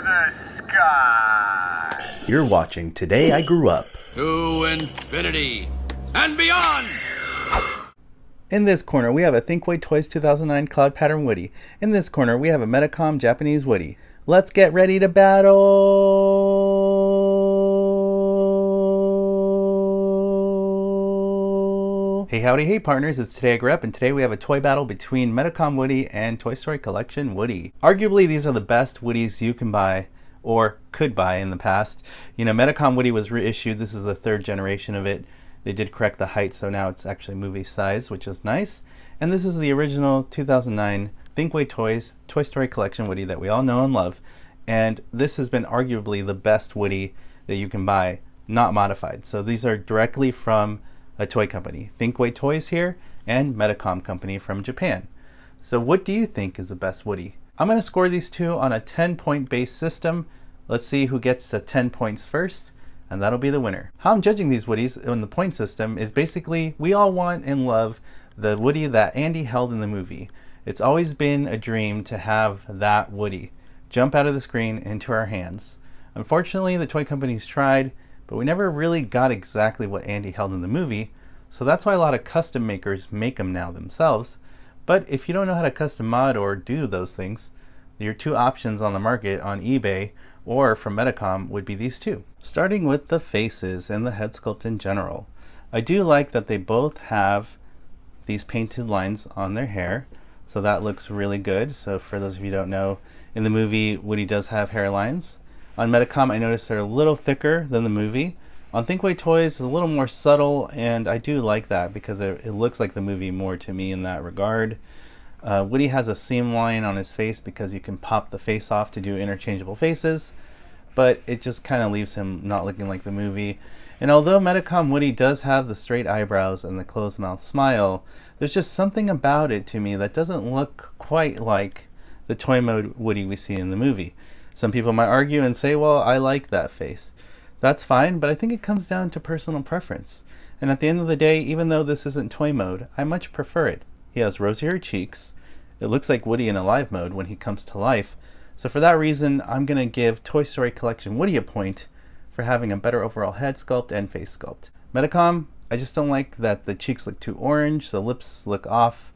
the sky. You're watching Today I Grew Up. To infinity and beyond! In this corner, we have a Thinkway Toys 2009 Cloud Pattern Woody. In this corner, we have a Medicom Japanese Woody. Let's get ready to battle! Hey howdy hey partners, it's Today I Grew Up, and today we have a toy battle between Medicom Woody and Toy Story Collection Woody. Arguably, these are the best Woodies you can buy, or could buy in the past. You know, Medicom Woody was reissued. This is the third generation of it. They did correct the height, so now it's actually movie size, which is nice. And this is the original 2009 Thinkway Toys Toy Story Collection Woody that we all know and love. And this has been arguably the best Woody that you can buy, not modified. So these are directly from a toy company. Thinkway Toys here and Medicom Company from Japan. So what do you think is the best Woody? I'm going to score these two on a 10-point base system. Let's see who gets to 10 points first, and that'll be the winner. How I'm judging these Woodies in the point system is basically we all want and love the Woody that Andy held in the movie. It's always been a dream to have that Woody jump out of the screen into our hands. Unfortunately, the toy companies tried, but we never really got exactly what Andy held in the movie, so that's why a lot of custom makers make them now themselves. But if you don't know how to custom mod or do those things, your two options on the market on eBay or from Medicom would be these two. Starting with the faces and the head sculpt in general. I do like that they both have these painted lines on their hair, so that looks really good. So for those of you who don't know, in the movie Woody does have hairlines. On Medicom I noticed they're a little thicker than the movie. On Thinkway Toys it's a little more subtle, and I do like that because it looks like the movie more to me in that regard. Woody has a seam line on his face because you can pop the face off to do interchangeable faces, but it just kind of leaves him not looking like the movie. And although Medicom Woody does have the straight eyebrows and the closed mouth smile, there's just something about it to me that doesn't look quite like the toy mode Woody we see in the movie. Some people might argue and say, well, I like that face. That's fine, but I think it comes down to personal preference. And at the end of the day, even though this isn't toy mode, I much prefer it. He has rosier cheeks. It looks like Woody in alive mode when he comes to life. So for that reason, I'm going to give Toy Story Collection Woody a point for having a better overall head sculpt and face sculpt. Medicom, I just don't like that the cheeks look too orange, the lips look off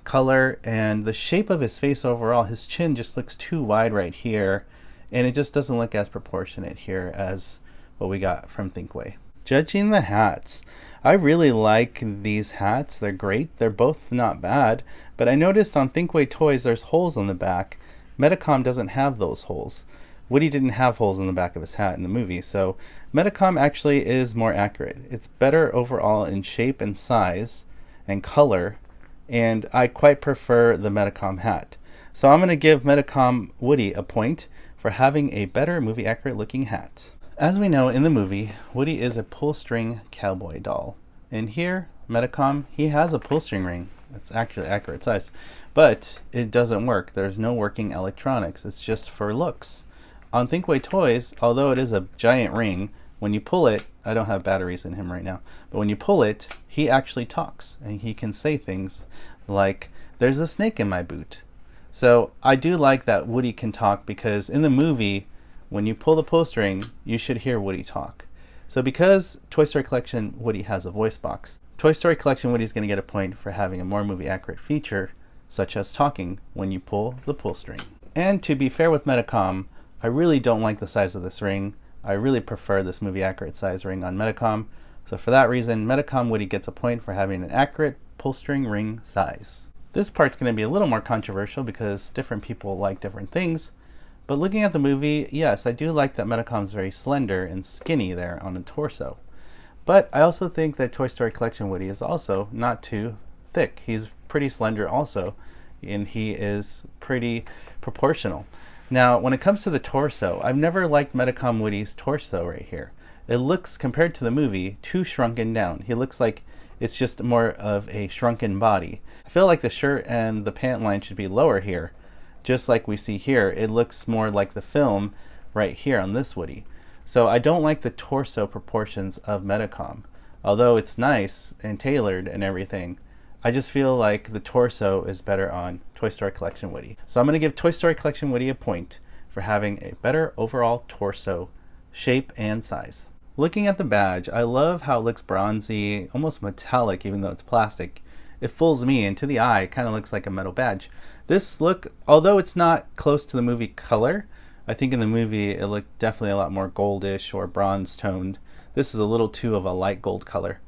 color, and the shape of his face overall, his chin just looks too wide right here, and it just doesn't look as proportionate here as what we got from Thinkway. Judging the hats. I really like these hats. They're great. They're both not bad, but I noticed on Thinkway Toys there's holes on the back. Medicom doesn't have those holes. Woody didn't have holes in the back of his hat in the movie, so Medicom actually is more accurate. It's better overall in shape and size and color, and I quite prefer the Medicom hat. So I'm going to give Medicom Woody a point for having a better movie accurate looking hat. As we know, in the movie, Woody is a pull-string cowboy doll. And here, Medicom, he has a pull-string ring. It's actually accurate size. But it doesn't work. There's no working electronics. It's just for looks. On Thinkway Toys, although it is a giant ring, when you pull it, I don't have batteries in him right now, but when you pull it, he actually talks. And he can say things like, "There's a snake in my boot." So I do like that Woody can talk, because in the movie, when you pull the pull string, you should hear Woody talk. So because Toy Story Collection Woody has a voice box, Toy Story Collection Woody is going to get a point for having a more movie accurate feature, such as talking when you pull the pull string. And to be fair with Medicom, I really don't like the size of this ring. I really prefer this movie accurate size ring on Medicom. So for that reason, Medicom Woody gets a point for having an accurate pull string ring size. This part's going to be a little more controversial because different people like different things. But looking at the movie, yes, I do like that Medicom's very slender and skinny there on the torso. But I also think that Toy Story Collection Woody is also not too thick. He's pretty slender also, and he is pretty proportional. Now, when it comes to the torso, I've never liked Medicom Woody's torso right here. It looks, compared to the movie, too shrunken down. He looks like it's just more of a shrunken body. I feel like the shirt and the pant line should be lower here. Just like we see here, it looks more like the film right here on this Woody. So I don't like the torso proportions of Medicom. Although it's nice and tailored and everything, I just feel like the torso is better on Toy Story Collection Woody. So I'm going to give Toy Story Collection Woody a point for having a better overall torso shape and size. Looking at the badge, I love how it looks bronzy, almost metallic even though it's plastic. It fools me, and to the eye, it kind of looks like a metal badge. This look, although it's not close to the movie color, I think in the movie it looked definitely a lot more goldish or bronze toned. This is a little too of a light gold color.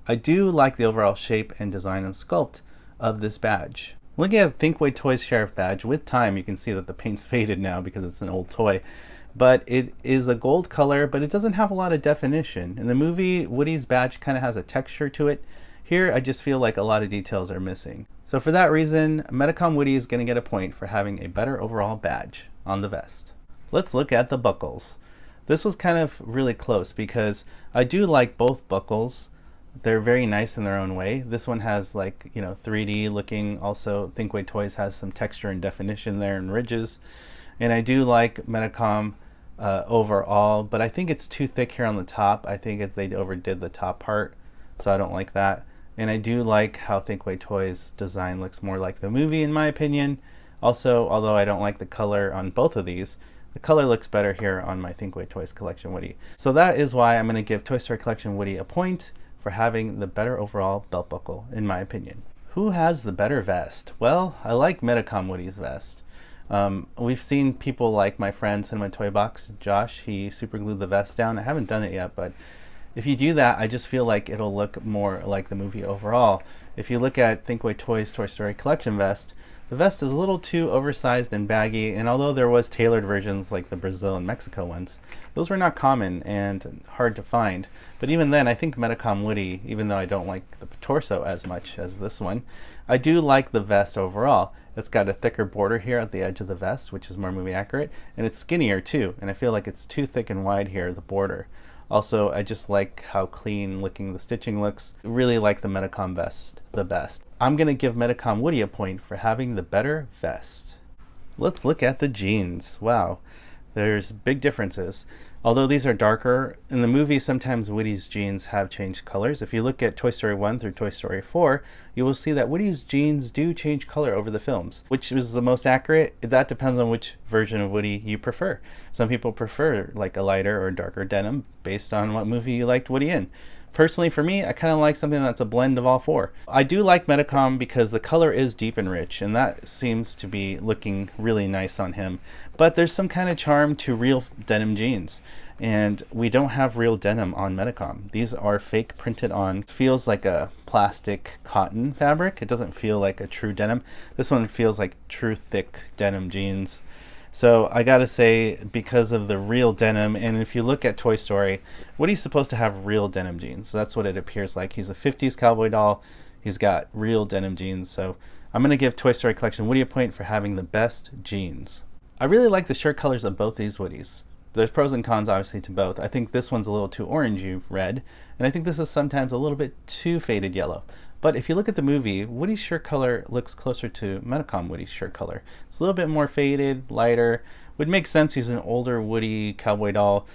I do like the overall shape and design and sculpt of this badge. Looking at the Thinkway Toys Sheriff badge, with time you can see that the paint's faded now because it's an old toy. But it is a gold color, but it doesn't have a lot of definition. In the movie, Woody's badge kind of has a texture to it. Here, I just feel like a lot of details are missing. So for that reason, Metacom Woody is going to get a point for having a better overall badge on the vest. Let's look at the buckles. This was kind of really close because I do like both buckles. They're very nice in their own way. This one has like, 3D looking. Also, Thinkway Toys has some texture and definition there and ridges. And I do like Metacom overall, but I think it's too thick here on the top. I think they overdid the top part, so I don't like that. And I do like how Thinkway Toys design looks more like the movie in my opinion. Also, although I don't like the color on both of these, the color looks better here on my Thinkway Toys Collection Woody. So that is why I'm going to give Toy Story Collection Woody a point for having the better overall belt buckle in my opinion. Who has the better vest? Well, I like Metacom Woody's vest. We've seen people like my friend Cinema Toy Box, Josh, he super glued the vest down. I haven't done it yet, but if you do that, I just feel like it'll look more like the movie overall. If you look at Thinkway Toys Toy Story Collection vest, the vest is a little too oversized and baggy, and although there was tailored versions like the Brazil and Mexico ones, those were not common and hard to find. But even then, I think Metacom Woody, even though I don't like the torso as much as this one, I do like the vest overall. It's got a thicker border here at the edge of the vest, which is more movie accurate, and it's skinnier too, and I feel like it's too thick and wide here, the border. Also, I just like how clean looking the stitching looks. I really like the Metacom vest the best. I'm going to give Metacom Woody a point for having the better vest. Let's look at the jeans. Wow, there's big differences. Although these are darker, in the movie sometimes Woody's jeans have changed colors. If you look at Toy Story 1 through Toy Story 4, you will see that Woody's jeans do change color over the films. Which is the most accurate? That depends on which version of Woody you prefer. Some people prefer like a lighter or darker denim based on what movie you liked Woody in. Personally, for me, I kind of like something that's a blend of all four. I do like Metacom because the color is deep and rich, and that seems to be looking really nice on him. But there's some kind of charm to real denim jeans, and we don't have real denim on Metacom. These are fake printed on. It feels like a plastic cotton fabric. It doesn't feel like a true denim. This one feels like true thick denim jeans. So I gotta say, because of the real denim, and if you look at Toy Story, Woody's supposed to have real denim jeans. That's what it appears like. He's a 50s cowboy doll. He's got real denim jeans. So I'm gonna give Toy Story Collection Woody a point for having the best jeans. I really like the shirt colors of both these Woodies. There's pros and cons obviously to both. I think this one's a little too orangey red, and I think this is sometimes a little bit too faded yellow. But if you look at the movie, Woody's shirt color looks closer to Metacom Woody's shirt color. It's a little bit more faded, lighter. Would make sense, he's an older Woody cowboy doll,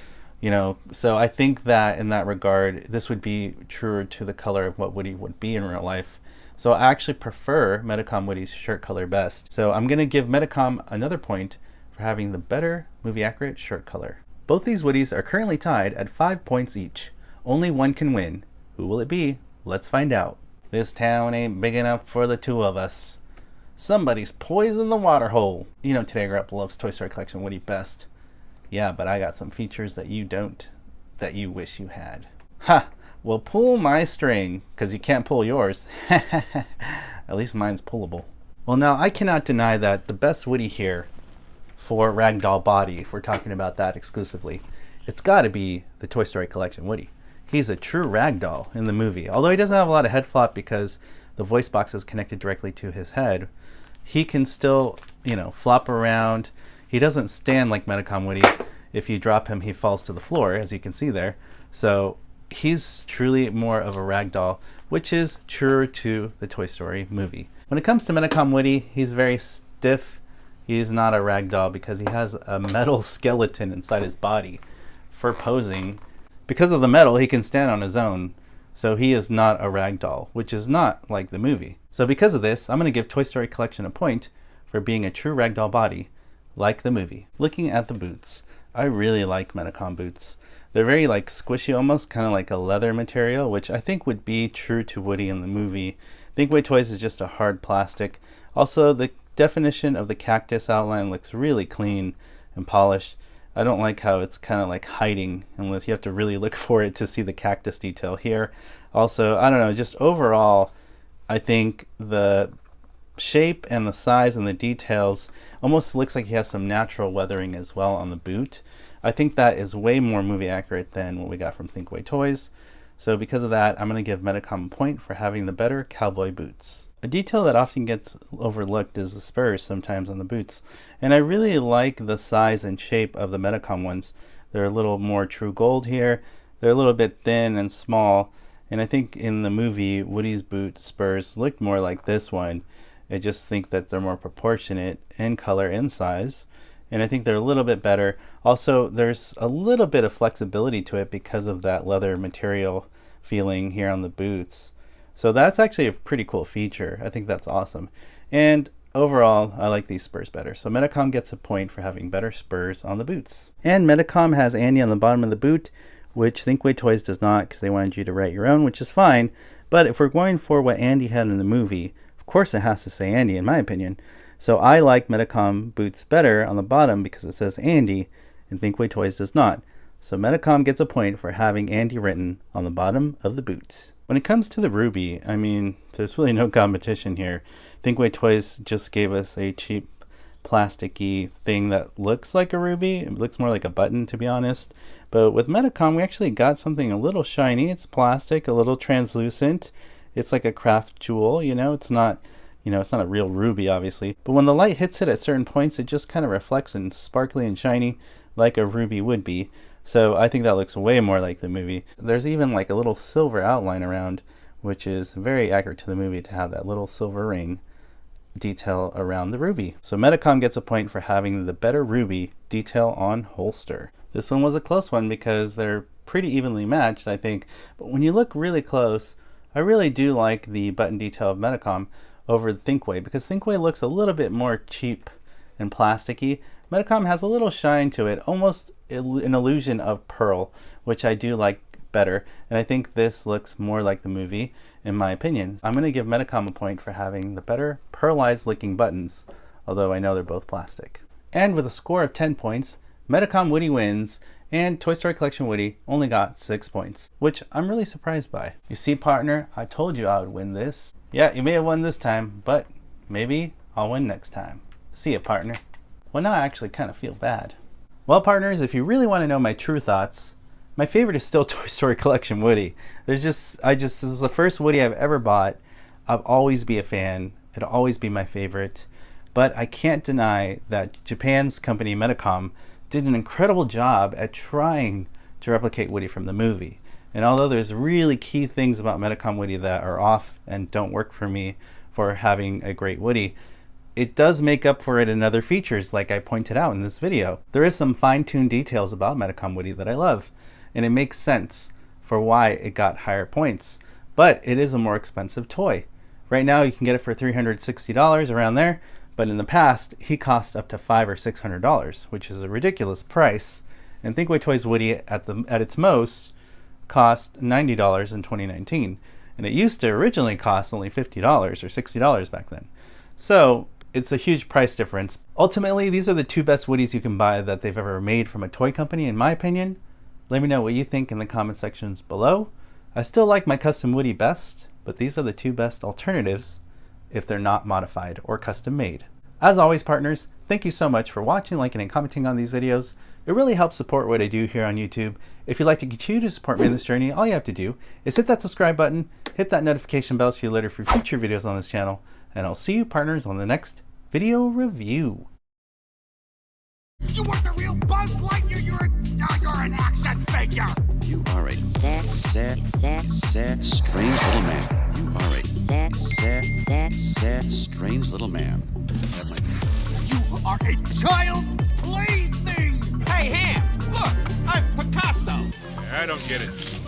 so I think that in that regard, this would be truer to the color of what Woody would be in real life. So I actually prefer Metacom Woody's shirt color best. So I'm gonna give Metacom another point for having the better movie accurate shirt color. Both these Woodies are currently tied at 5 points each. Only one can win. Who will it be? Let's find out. This town ain't big enough for the two of us. Somebody's poisoned the water hole. TodayIGrewUP loves Toy Story Collection Woody best. Yeah, but I got some features that you don't, that you wish you had. Ha! Well, pull my string, because you can't pull yours. At least mine's pullable. Well, now, I cannot deny that the best Woody here for ragdoll body, if we're talking about that exclusively, it's got to be the Toy Story Collection Woody. He's a true ragdoll in the movie. Although he doesn't have a lot of head flop because the voice box is connected directly to his head, he can still, flop around. He doesn't stand like Metacom Woody. If you drop him, he falls to the floor, as you can see there. So he's truly more of a ragdoll, which is truer to the Toy Story movie. When it comes to Metacom Woody, he's very stiff. He's not a ragdoll because he has a metal skeleton inside his body for posing. Because of the metal, he can stand on his own, so he is not a ragdoll, which is not like the movie. So because of this, I'm going to give Toy Story Collection a point for being a true ragdoll body, like the movie. Looking at the boots, I really like Medicom boots. They're very like squishy, almost kind of like a leather material, which I think would be true to Woody in the movie. Thinkway Toys is just a hard plastic. Also, the definition of the cactus outline looks really clean and polished. I don't like how it's kind of like hiding, unless you have to really look for it to see the cactus detail here. Also, I don't know, just overall, I think the shape and the size and the details almost looks like he has some natural weathering as well on the boot. I think that is way more movie accurate than what we got from Thinkway Toys. So because of that, I'm going to give Medicom a point for having the better cowboy boots. A detail that often gets overlooked is the spurs sometimes on the boots. And I really like the size and shape of the Medicom ones. They're a little more true gold here. They're a little bit thin and small. And I think in the movie, Woody's boot spurs looked more like this one. I just think that they're more proportionate in color and size. And I think they're a little bit better. Also, there's a little bit of flexibility to it because of that leather material feeling here on the boots. So that's actually a pretty cool feature. I think that's awesome. And overall, I like these spurs better. So Medicom gets a point for having better spurs on the boots. And Medicom has Andy on the bottom of the boot, which Thinkway Toys does not, because they wanted you to write your own, which is fine. But if we're going for what Andy had in the movie, of course it has to say Andy, in my opinion. So I like Medicom boots better on the bottom because it says Andy, and Thinkway Toys does not. So Medicom gets a point for having Andy written on the bottom of the boots. When it comes to the ruby, I mean, there's really no competition here. Thinkway Toys just gave us a cheap plasticky thing that looks like a ruby. It looks more like a button, to be honest. But with Medicom, we actually got something a little shiny. It's plastic, a little translucent. It's like a craft jewel, you know. It's not a real ruby, obviously. But when the light hits it at certain points, it just kind of reflects and sparkly and shiny like a ruby would be. So I think that looks way more like the movie. There's even like a little silver outline around, which is very accurate to the movie to have that little silver ring detail around the ruby. So Medicom gets a point for having the better ruby detail on holster. This one was a close one because they're pretty evenly matched, I think. But when you look really close, I really do like the button detail of Medicom over Thinkway, because Thinkway looks a little bit more cheap and plasticky. Medicom has a little shine to it, almost an illusion of pearl, which I do like better. And I think this looks more like the movie, in my opinion. I'm going to give Medicom a point for having the better pearlized looking buttons, although I know they're both plastic. And with a score of 10 points, Medicom Woody wins, and Toy Story Collection Woody only got 6 points, which I'm really surprised by. You see, partner, I told you I would win this. Yeah, you may have won this time, but maybe I'll win next time. See ya, partner. Well, now I actually kind of feel bad. Well, partners, if you really want to know my true thoughts, my favorite is still Toy Story Collection Woody. This is the first Woody I've ever bought. I'll always be a fan. It'll always be my favorite. But I can't deny that Japan's company Medicom did an incredible job at trying to replicate Woody from the movie. And although there's really key things about Medicom Woody that are off and don't work for me for having a great Woody, it does make up for it in other features, like I pointed out in this video. There is some fine-tuned details about Medicom Woody that I love, and it makes sense for why it got higher points. But it is a more expensive toy. Right now you can get it for $360 around there, but in the past he cost up to $500 or $600, which is a ridiculous price. And Thinkway Toys Woody at its most cost $90 in 2019, and it used to originally cost only $50 or $60 back then. So it's a huge price difference. Ultimately, these are the two best Woodies you can buy that they've ever made from a toy company, in my opinion. Let me know what you think in the comment sections below. I still like my custom Woody best, but these are the two best alternatives if they're not modified or custom made. As always, partners, thank you so much for watching, liking, and commenting on these videos. It really helps support what I do here on YouTube. If you'd like to continue to support me in this journey, all you have to do is hit that subscribe button, hit that notification bell so you're alerted for future videos on this channel, and I'll see you, partners, on the next video review. You weren't the real Buzz Lightyear. You're an action figure. You are a sad, strange little man. You are a sad, strange little man. You are a child's plaything. Hey, Ham, look, I'm Picasso. I don't get it.